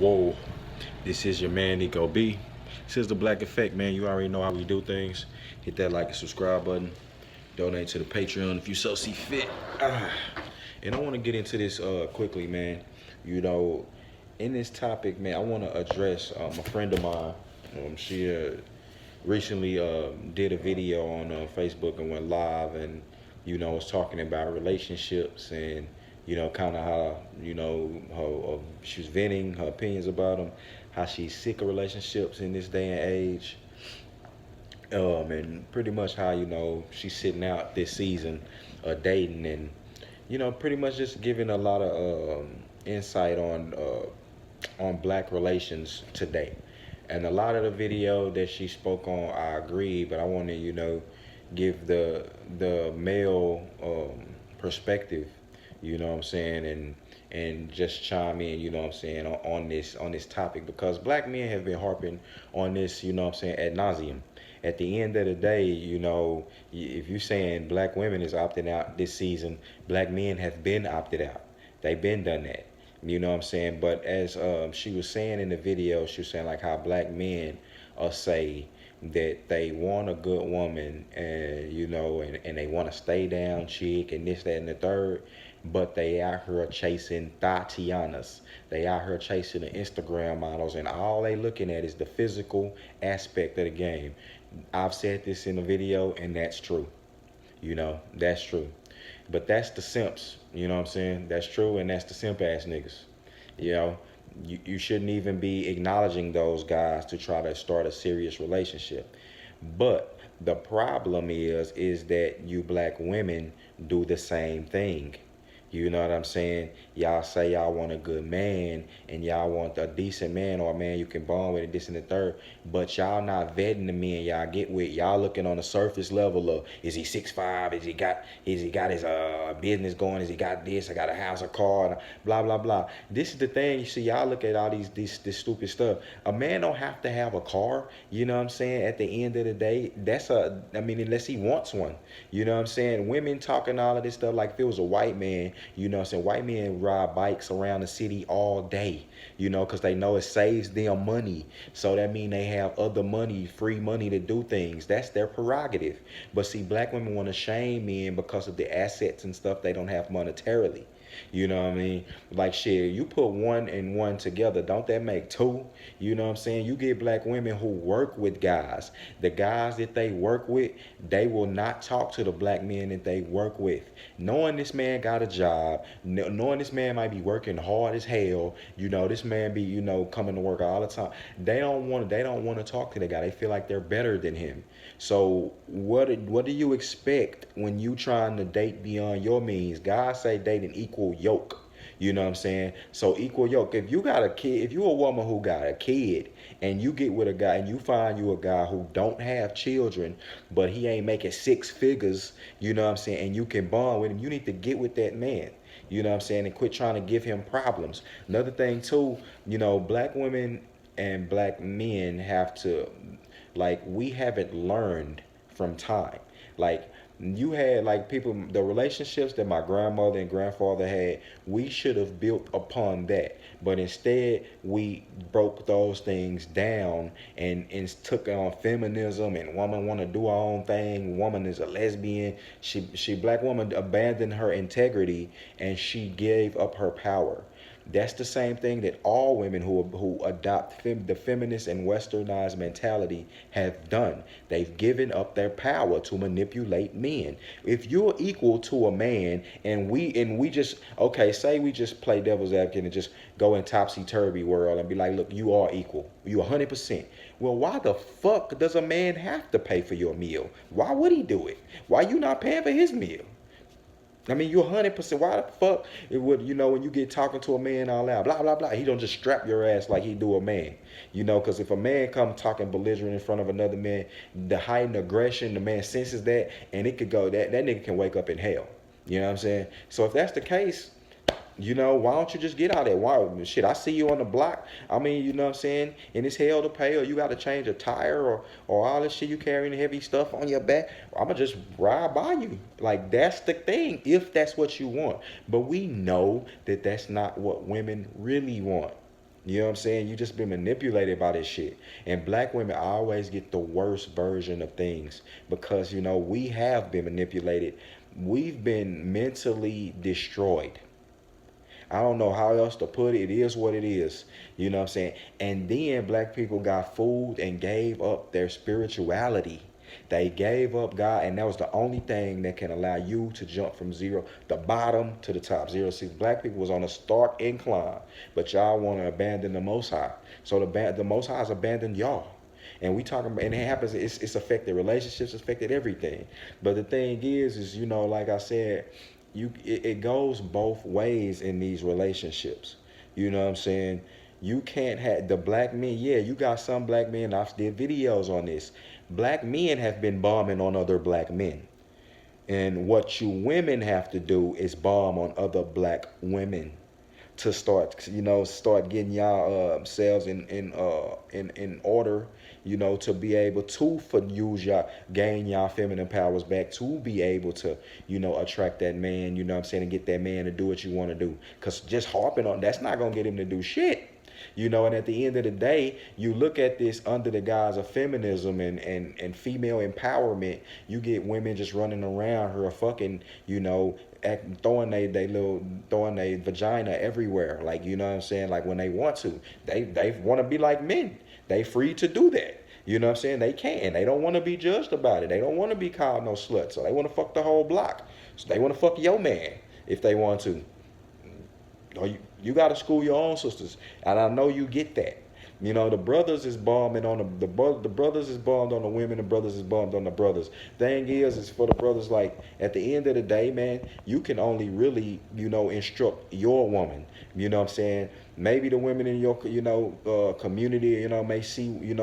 Whoa, this is your man Nico B. This is the Black Effect, man. You already know how we do things. Hit that like and subscribe button. Donate to the Patreon if you so see fit. And I want to get into this quickly, man. You know, in this topic, man, I want to address a friend of mine. She recently did a video on Facebook and went live, and was talking about relationships and kind of how her she was venting her opinions about them, how she's sick of relationships in this day and age, and pretty much how she's sitting out this season of dating, and pretty much just giving a lot of insight on black relations today. And a lot of the video that she spoke on, I agree, but I want to, give the male perspective, you know what I'm saying, and just chime in, you know what I'm saying, on this topic, because black men have been harping on this, you know what I'm saying, ad nauseum. At the end of the day, if you're saying black women is opting out this season, black men have been opted out. They've been done that. You know what I'm saying? But as she was saying in the video, she was saying like how black men say that they want a good woman, and and they want to stay down chick and this, that, and the third, but they out here chasing Tatianas. They out here chasing the Instagram models, and all they looking at is the physical aspect of the game. I've said this in the video, and that's true. That's true. But that's the simps, you know what I'm saying? That's true, and that's the simp ass niggas. You know, you shouldn't even be acknowledging those guys to try to start a serious relationship. But the problem is that you black women do the same thing. You know what I'm saying? Y'all say y'all want a good man, and y'all want a decent man, or a man you can bond with, and this and the third, but y'all not vetting the men y'all get with. Y'all looking on the surface level of, is he 6'5"? Is he got his business going? Is he got this? I got a house, a car, and blah blah blah. This is the thing. You see, y'all look at all this stupid stuff. A man don't have to have a car. You know what I'm saying? At the end of the day, unless he wants one. You know what I'm saying? Women talking all of this stuff like if it was a white man. You know what I'm saying? White men ride bikes around the city all day, because they know it saves them money. So that means they have other money, free money to do things. That's their prerogative. But see, black women want to shame men because of the assets and stuff they don't have monetarily. You know what I mean? Like shit, you put one and one together, don't that make two? You know what I'm saying? You get black women who work with guys. The guys that they work with, they will not talk to the black men that they work with. Knowing this man got a job, knowing this man might be working hard as hell, this man be, coming to work all the time. They don't want to talk to the guy. They feel like they're better than him. So what do you expect when you trying to date beyond your means? Guys say date an equal yoke. You know what I'm saying? So equal yoke. If you got a kid, if you a woman who got a kid and you get with a guy and you find you a guy who don't have children, but he ain't making six figures, you know what I'm saying, and you can bond with him, you need to get with that man. You know what I'm saying? And quit trying to give him problems. Another thing too, black women and black men have to, like, we haven't learned from time. Like, you had like people, the relationships that my grandmother and grandfather had, we should have built upon that, but instead we broke those things down and took on feminism, and woman want to do her own thing. Woman is a lesbian. She black woman abandoned her integrity, and she gave up her power. That's the same thing that all women who adopt the feminist and westernized mentality have done. They've given up their power to manipulate men. If you're equal to a man, and we just, okay, say we just play devil's advocate and just go in topsy-turvy world and be like, look, you are equal. You 100%. Well, why the fuck does a man have to pay for your meal? Why would he do it? Why you not paying for his meal? I mean, you're 100%. Why the fuck it would, when you get talking to a man all out, blah, blah, blah, he don't just strap your ass like he do a man. Because if a man come talking belligerent in front of another man, the heightened aggression, the man senses that, and it could go, that nigga can wake up in hell. You know what I'm saying? So if that's the case, why don't you just get out there? Why, shit, I see you on the block. I mean, you know what I'm saying? And it's hell to pay, or you got to change a tire, or all this shit, you carrying heavy stuff on your back. I'm going to just ride by you. Like, that's the thing, if that's what you want. But we know that that's not what women really want. You know what I'm saying? You just been manipulated by this shit. And black women always get the worst version of things because, we have been manipulated. We've been mentally destroyed. I don't know how else to put it. It is what it is. You know what I'm saying? And then black people got fooled and gave up their spirituality. They gave up God, and that was the only thing that can allow you to jump from zero, the bottom to the top. 0 6. Black people was on a stark incline, but y'all want to abandon the Most High. So the Most High has abandoned y'all. And we talking about, and it happens. It's affected relationships, it's affected everything. But the thing is like I said, it goes both ways in these relationships. You know what I'm saying? You can't have the black men. Yeah, you got some black men. I've did videos on this. Black men have been bombing on other black men. And what you women have to do is bomb on other black women to start getting y'all selves in order, to be able to use y'all, gain y'all feminine powers back, to be able to, attract that man, you know what I'm saying, and get that man to do what you want to do. Because just harping on that's not gonna get him to do shit. And at the end of the day, you look at this under the guise of feminism and female empowerment, you get women just running around her fucking, throwing they vagina everywhere. Like, you know what I'm saying? Like when they want to. They want to be like men. They free to do that. You know what I'm saying? They can. They don't want to be judged about it. They don't want to be called no slut. So they want to fuck the whole block. So they want to fuck your man if they want to. Or you got to school your own sisters, and I know you get that. The brothers is bombing on the brothers is bombed on the women, the brothers is bombed on the brothers. Thing is for the brothers, like at the end of the day, man, you can only really, instruct your woman. You know what I'm saying? Maybe the women in your, community, may see,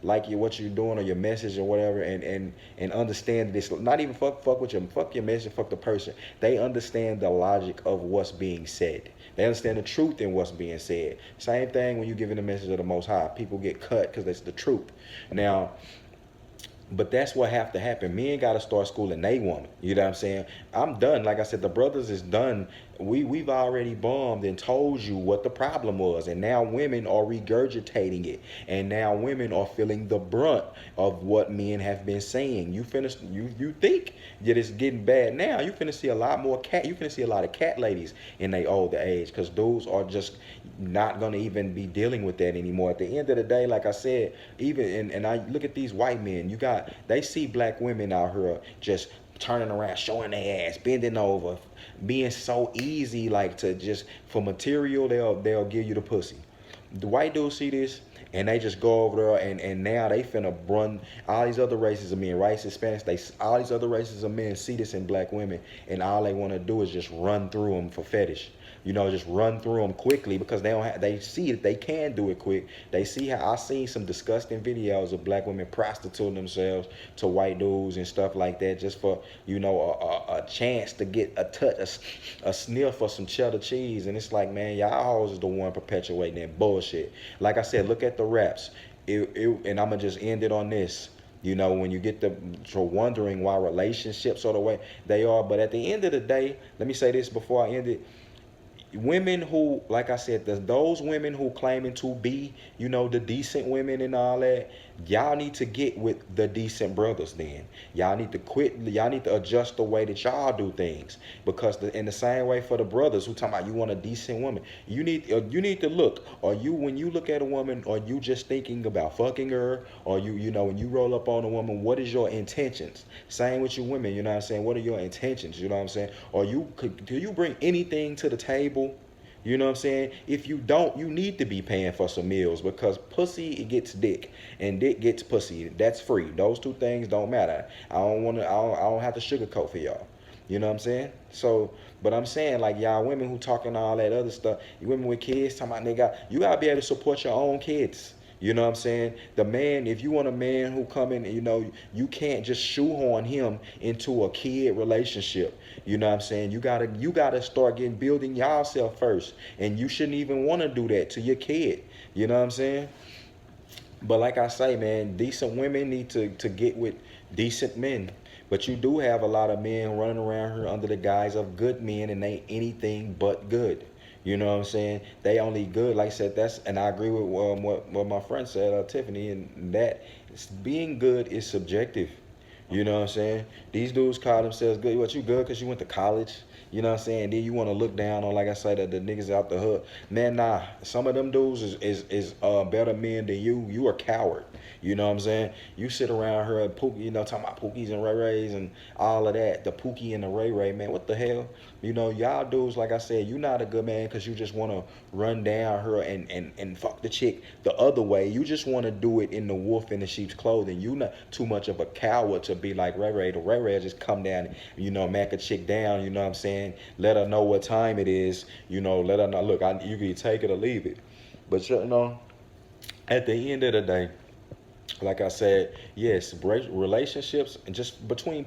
like what you're doing or your message or whatever, and understand this. Not even fuck with fuck your message, fuck the person. They understand the logic of what's being said. They understand the truth in what's being said. Same thing when you're giving the message of the Most High. People get cut because that's the truth. Now, but that's what have to happen. Men got to start schooling they woman. You know what I'm saying? I'm done. Like I said, the brothers is done. We've already bombed and told you what the problem was, and now women are regurgitating it, and now women are feeling the brunt of what men have been saying. You think that it's getting bad now? You finna see a lot more cat. You finna see a lot of cat ladies in their older age, because dudes are just not gonna even be dealing with that anymore. At the end of the day, like I said, even and I look at these white men. They see black women out here just turning around, showing their ass, bending over, being so easy, like to just for material, they'll give you the pussy. The white dudes see this and they just go over there and now they finna run all these other races of men, whites, Hispanics, all these other races of men see this in black women, and all they want to do is just run through them for fetish. Just run through them quickly because they see that they can do it quick. They see how I seen some disgusting videos of black women prostituting themselves to white dudes and stuff like that, just for a chance to get a touch, a sniff of some cheddar cheese. And it's like, man, y'all hoes is the one perpetuating that bullshit. Like I said, look at the raps. And I'm gonna just end it on this. When you get to wondering why relationships are the way they are. But at the end of the day, let me say this before I end it. Women who, like I said, those women who claiming to be, the decent women and all that, y'all need to get with the decent brothers then. Y'all need to quit. Y'all need to adjust the way that y'all do things. Because in the same way for the brothers who talking about you want a decent woman, you need to look. Or when you look at a woman, are you just thinking about fucking her? Or when you roll up on a woman, what is your intentions? Same with you women, you know what I'm saying? What are your intentions? You know what I'm saying? Or do you bring anything to the table? You know what I'm saying? If you don't, you need to be paying for some meals, because pussy, it gets dick and dick gets pussy. That's free. Those two things don't matter. I don't have to sugarcoat for y'all. You know what I'm saying? So, but I'm saying, like, y'all women who talking all that other stuff, you women with kids talking about you gotta be able to support your own kids. You know what I'm saying? The man, if you want a man who come in, you can't just shoehorn him into a kid relationship. You know what I'm saying? You gotta start building yourself first. And you shouldn't even want to do that to your kid. You know what I'm saying? But like I say, man, decent women need to get with decent men. But you do have a lot of men running around here under the guise of good men, and they anything but good. You know what I'm saying? They only good, like I said. That's and I agree with what my friend said, Tiffany, and that being good is subjective. You know what I'm saying? These dudes call themselves good. What, you good because you went to college? You know what I'm saying? Then you want to look down on, like I said, the niggas out the hood. Man, nah. Some of them dudes is better men than you. You a coward. You know what I'm saying? You sit around here and Pookie, talking about Pookies and Ray Rays and all of that. The Pookie and the Ray Ray, man. What the hell? Y'all dudes, like I said, you not a good man because you just want to run down her and fuck the chick the other way. You just want to do it in the wolf in the sheep's clothing. You not too much of a coward to be like Ray Ray. The Ray Ray just come down, mac a chick down, you know what I'm saying? Let her know what time it is, let her know, look, you can take it or leave it. But, at the end of the day, like I said, yes, relationships and just between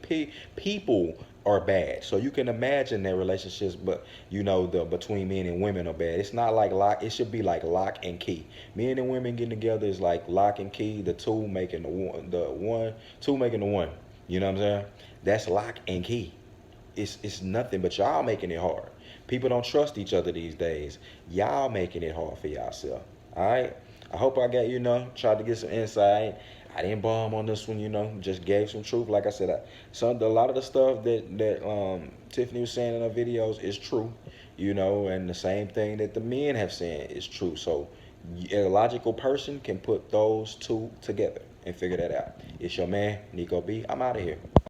people are bad. So you can imagine that relationships, but the between men and women are bad. It's not like lock. It should be like lock and key. Men and women getting together is like lock and key. The two making two making the one. You know what I'm saying? That's lock and key. It's nothing but y'all making it hard. People don't trust each other these days. Y'all making it hard for yourself. All right. I hope I got tried to get some insight. I didn't bomb on this one, just gave some truth. Like I said, a lot of the stuff that Tiffany was saying in her videos is true, and the same thing that the men have said is true. So a logical person can put those two together and figure that out. It's your man, Nico B. I'm out of here.